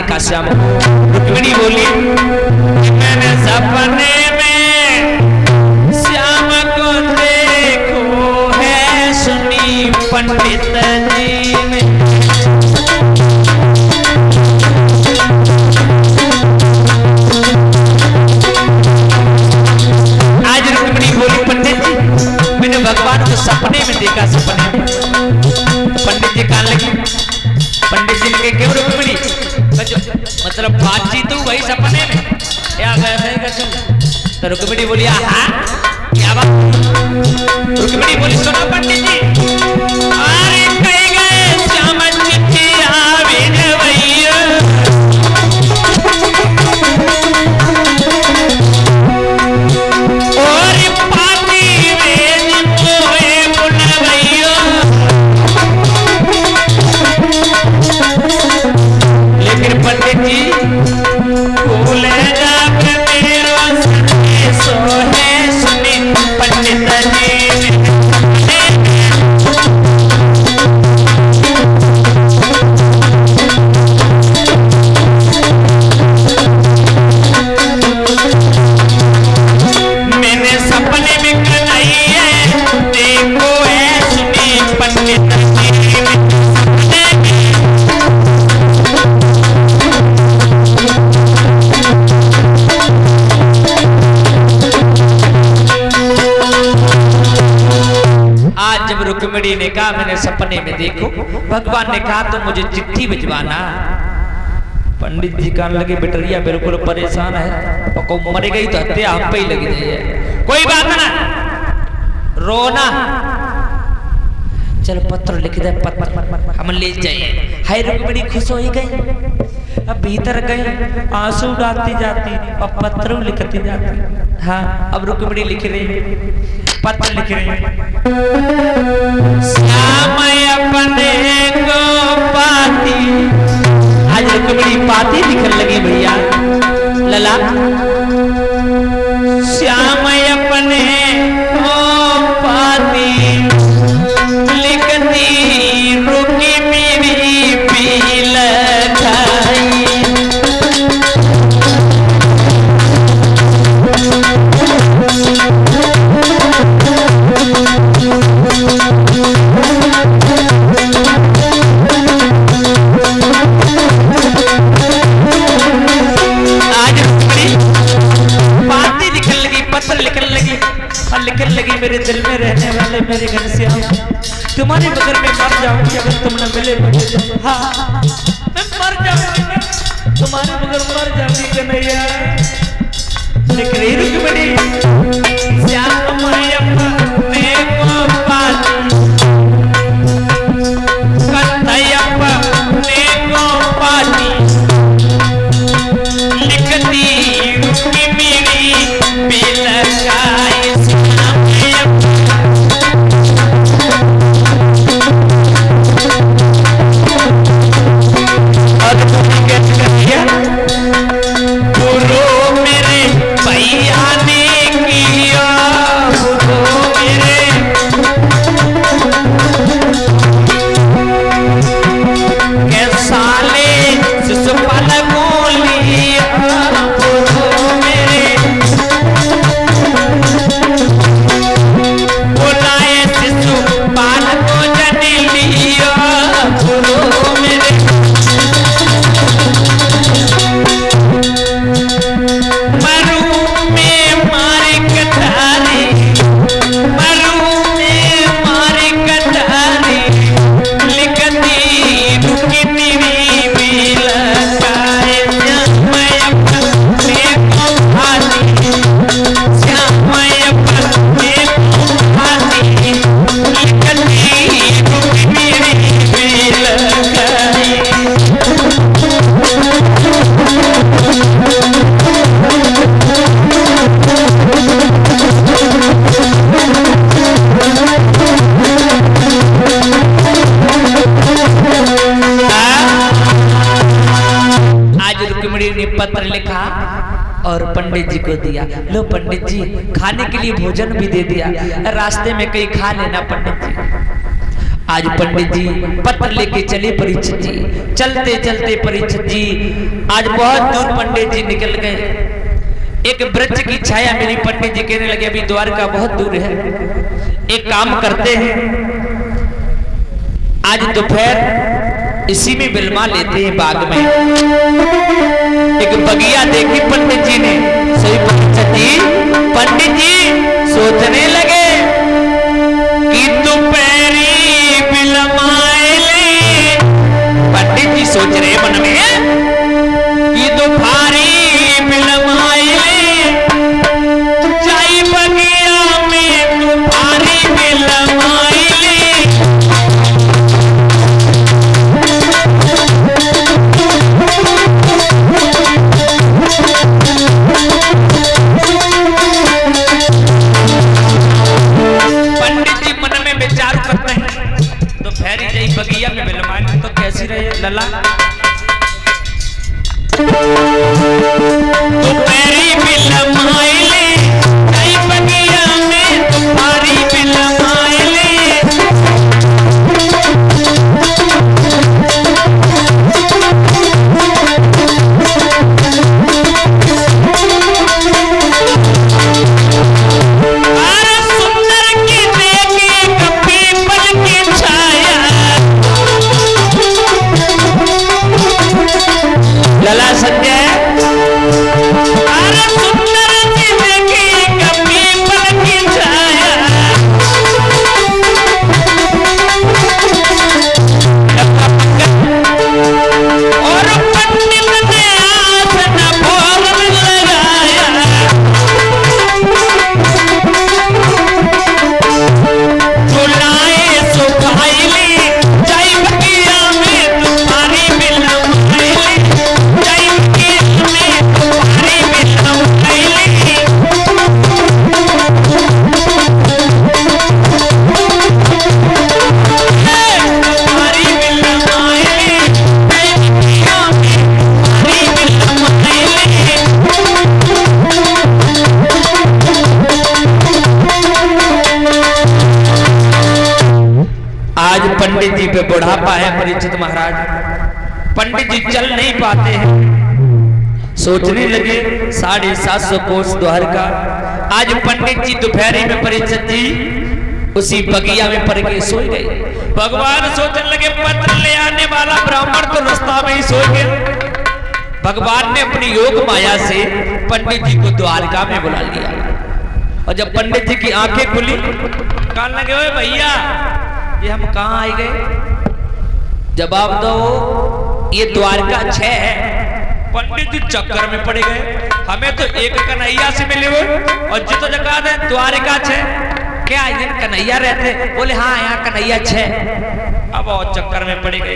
देखा श्याम को। रुक्मिणी बोली मैंने सपने में श्याम को देखो है सुनी पंडित जी ने। आज रुक्मिणी बोली पंडित जी मैंने भगवान को सपने में देखा। सपने में पंडित जी कहने लगी, पंडित जी ने क्यों रुक्मिणी मतलब बातचीत हुई वही सपने में क्या तो रुक्मिणी बोली हाँ क्या बात। रुक्मिणी बोली सुनो पंडित जी अरे कहीं गए श्याम चिट्ठी आवे भैया और पाती वेद मोए बुलवैया। लेकिन पंडित जी भूले जाकर मेरा संदेश है सुनी पंडित जी ने। मैंने सपने में कनाई है देखो है सुनी पंडित जी ने। आज जब रुक्मिणी ने कहा मैंने सपने में देखो, भगवान ने कहा तो मुझे चिट्ठी भिजवाना। पंडित जी कहने लगे बेटरिया बिल्कुल परेशान है, को मर गई तो हत्या हम पे ही लगी है। कोई बात ना रोना, चल पत्र लिख दे पत्र हम ले जाए। हाय रुक्मिणी खुश हो ही गई। अब भीतर गए आंसू डालती जाती और पत्र लिखती जाती। हाँ अब रुक्मिणी लिख रही पत्र लिख रही श्याम अपने को पाती। आज रुक्मिणी पाती लिखने लगी भैया लला श्याम अपने को पाती लिखती रुकी मेरी पील खाई। लिखने लगी मेरे दिल में रहने वाले मेरे घर से आओ, तुम्हारे बगल में मर जाऊंगी अगर तुम न मिले मुझे। हाँ मैं मर जाऊंगी तुम्हारे बगल मर जाऊंगी कन्हैया। लिख रही रुक्मिणी श्याम अपने को पाती कन्हैया अपने को पाती लिखती रुकी मेरी पील खाई। पत्र लिखा और पंडित जी को दिया। लो पंडित जी खाने के लिए भोजन भी दे दिया, रास्ते में कहीं खा लेना पंडित जी। आज पंडित जी पत्र लेके चले परीक्षित जी। चलते चलते परीक्षित जी आज बहुत दूर पंडित जी निकल गए। एक वृक्ष की छाया मिली। पंडित जी कहने लगे अभी द्वारका बहुत दूर है, एक काम करते हैं आज दोपहर इसी में बिलमा लेते हैं बाग में। एक बगिया देखी पंडित जी ने। सही पंडित जी सोचने लगे कि दोपहरी बिलमाए ले। पंडित जी सोच रहे मन में कि दोपहरी बिलमाए ले, जाई बगिया में दोपहरी बिलमाए ले। पंडित जी मन में विचार करते हैं दोपहरी जाई बगिया में बिलमाए तो कैसी रहे लला। दोपहरी बिलमाए ले, जाई बगिया में दोपहरी बिलमाए ले। अरे सुंदर की देखी पीपल की छाया। लला संजय अरे सुंदर की देखी पीपल की छाया। और पंडित ने आसन भोग लगाया। बुलाए सुखाइली, जाई बगिया में तुम्हारी बिलमाइली। जाई बगिया में तुम्हारी बिलमाइली। तुम्हारी बिलमाइली, जाई बगिया में तुम्हारी बिलमाइली। आज पंडित जी पे बुढ़ापा है परीक्षित महाराज। पंडित जी चल नहीं पाते हैं। सोचने लगे 750 कोस द्वारका। आज पंडित जी दोपहरी में परीक्षित जी उसी बगिया में पड़ के सो गए। भगवान सोचने लगे पत्र ले आने वाला ब्राह्मण तो रास्ता में ही सो गया। भगवान ने अपनी योग माया से पंडित जी को द्वारका में बुला लिया। और जब पंडित जी की आंखें खुली कहने लगे ओए भैया ये हम कहाँ आए गए, जवाब दो। ये द्वारका 6 है। पंडित जी चक्कर में पड़ गए। हमें तो एक कन्हैया से मिले हुए और जितो जगह है द्वारका 6। क्या ये कन्हैया रहते? बोले हाँ यहाँ कन्हैया 6। अब और चक्कर में पड़ गए।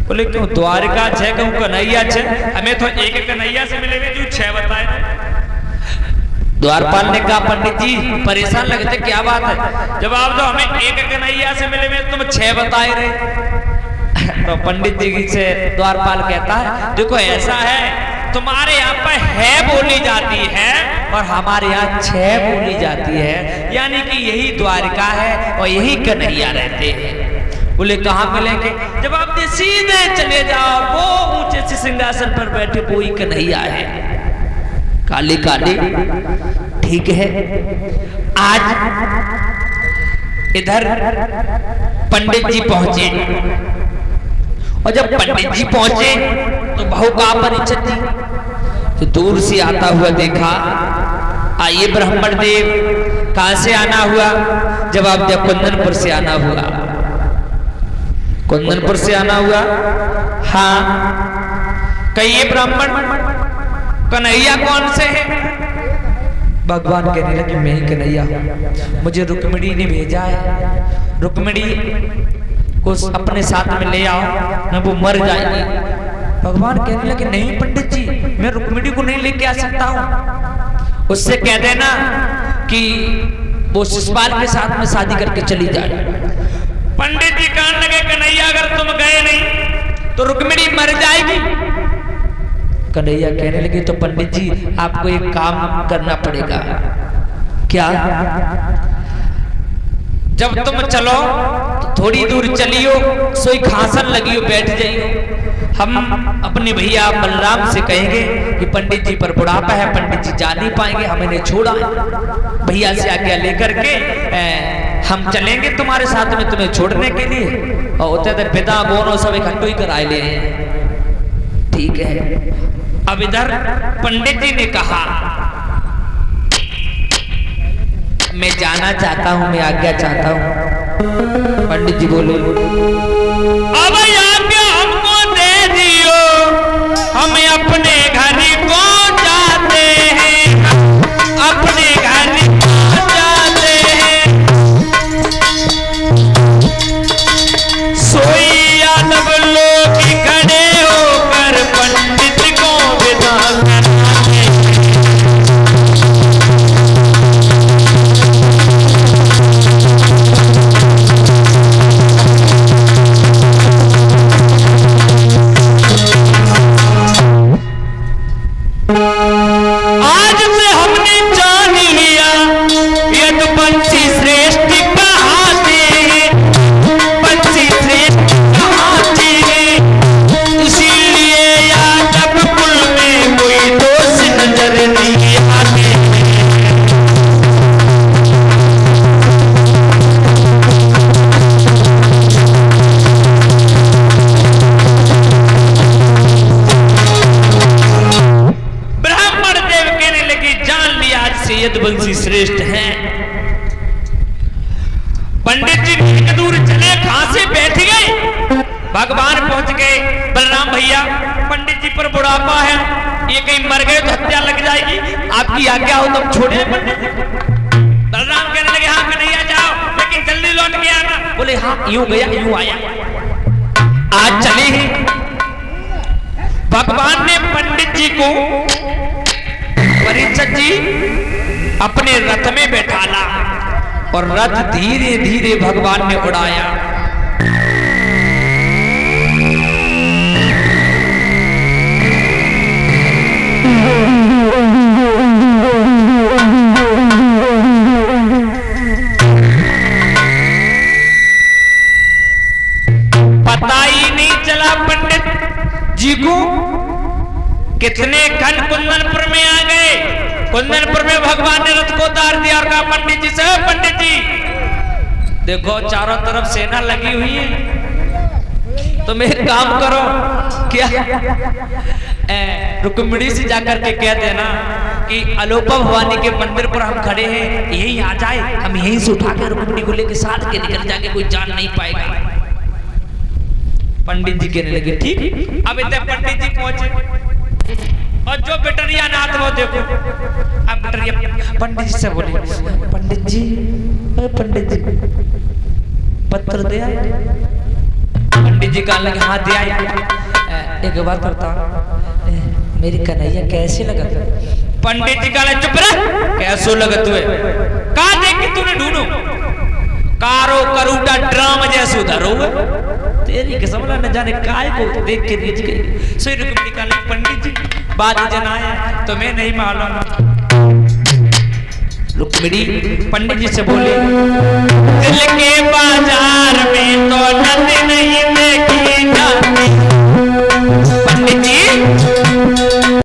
बोले क्यों द्वारका 6 कहूँ कन्हैया 6? हमें तो एक कन्हैया से मिले हुए जो 6 बताए। द्वारपाल ने कहा पंडित जी परेशान लगते क्या बात है? जवाब दो हमें एक कन्हैया से मिले हुए तुम 6 बताए रहे। तो पंडित जी से द्वारपाल कहता है देखो ऐसा है तुम्हारे यहाँ पर है बोली जाती है और हमारे यहाँ 6 बोली जाती है, यानी कि यही द्वारका है और यही कन्हैया रहते हैं। बोले कहाँ मिलेंगे? जवाब दे सीधे चले जाओ, वो ऊंचे से सिंहासन पर बैठे वो ही कन्हैया है, काली काली। ठीक है। आज इधर पंडित जी पहुंचे और जब पंडित जी पहुंचे तो बहू का परीक्षित थी तो दूर से आता हुआ देखा। आइए ब्राह्मण देव कहां से आना हुआ? जवाब दिया कुंदनपुर से आना हुआ। कुंदनपुर से आना हुआ? हाँ। कहिए ब्राह्मण कन्हैया कौन से है? भगवान कहने लगे मैं ही कन्हैया हूं, मुझे रुक्मिणी ने भेजा है। रुक्मिणी को अपने साथ में ले आओ न वो मर जाएगी। भगवान कहने लगे नहीं पंडित जी मैं रुक्मिणी को नहीं लेके आ सकता हूं। उससे कह देना कि वो शिशुपाल के साथ में शादी करके चली जाए। पंडित जी कहने लगे कन्हैया अगर तुम गए नहीं तो रुक्मिणी मर जाएगी। कन्हैया कहने लगे तो पंडित जी आपको एक काम करना पड़ेगा। क्या? जब तुम चलो तो थोड़ी दूर चलियो, सोई खांसन लगियो बैठ जाइयो। हम अपने भैया बलराम से कहेंगे कि पंडित जी पर बुढ़ापा है, पंडित जी जा नहीं पाएंगे, हमें नहीं छोड़ा। भैया से आज्ञा लेकर के हम चलेंगे तुम्हारे साथ में तुम्हें छोड़ने के लिए। और होते थे पिता बोनो सब इकट्ठो ही कराए ले। ठीक है। अब इधर पंडित जी ने कहा मैं जाना चाहता हूं, मैं आज्ञा चाहता हूं। पंडित जी बोले अब आज्ञा हमको दे दियो, हम अपने घर को जाते हैं, अपने घर को जाते हैं। सोई यादव लोग खड़े होकर पंडित को विदा कराते हैं। आज से हमने जान लिया यदुवंशी श्रेष्ठ कहाते हैं, वंशी श्रेष्ठ कहाते हैं। इसीलिए यादव कुल में कोई दोष नजर नहीं आते। यदुवंशी श्रेष्ठ हैं। पंडित जी एक दूर चले, खांसे बैठ गए। भगवान पहुंच गए। बलराम भैया पंडित जी पर बुढ़ापा है, ये कहीं मर गए तो हत्या लग जाएगी, आपकी आज्ञा हो तो छोड़े पंडित जी। बलराम कहने लगे हाँ कन्हैया जाओ, लेकिन जल्दी लौट के आना। बोले हाँ यूं गया यूं आया। आज चले ही भगवान ने पंडित जी को परीक्षित जी अपने रथ में बैठाला और रथ धीरे धीरे भगवान ने उड़ाया। पता ही नहीं चला पंडित जी को कितने खंड कुंदनपुर में आ गए। कुंदनपुर में भगवान ने रथ को उतार दिया और कहा पंडित जी से पंडित जी देखो चारों तरफ सेना लगी हुई है, तुम एक काम करो क्या रुक्मिणी से जाकर के कह देना कि अलोपा भवानी के मंदिर पर हम खड़े हैं, यही आ जाए, हम यहीं से उठा के रुक्मिणी को लेके साथ के निकल जाएंगे, कोई जान नहीं पाएगा। पंडित जी कहने लगे ठीक। अब इधर पंडित जी पहुंचे और जो बेटरिया नाथ वो देखो। अब बेटरिया पंडित जी से बोले पंडित जी पत्र दे आए। पंडित जी कहने लगे हाँ दे आए। एक बात बता मेरी कन्हैया कैसे लगा? पंडित जी कहने चुप रह, कैसो लगा तुझे? कहाँ देख के तूने ढूंढो? कारो करूटा ड्राम जैसे उधर हो तेरी कसम न जाने काय को देख के रीच गई। सोई रुक्मिणी कहने पंडित जी बात जनाया तुम्हें नहीं मालूम। रुक्मिणी पंडित जी से बोले दिल के बाजार में तो नदी नहीं देखी जाती।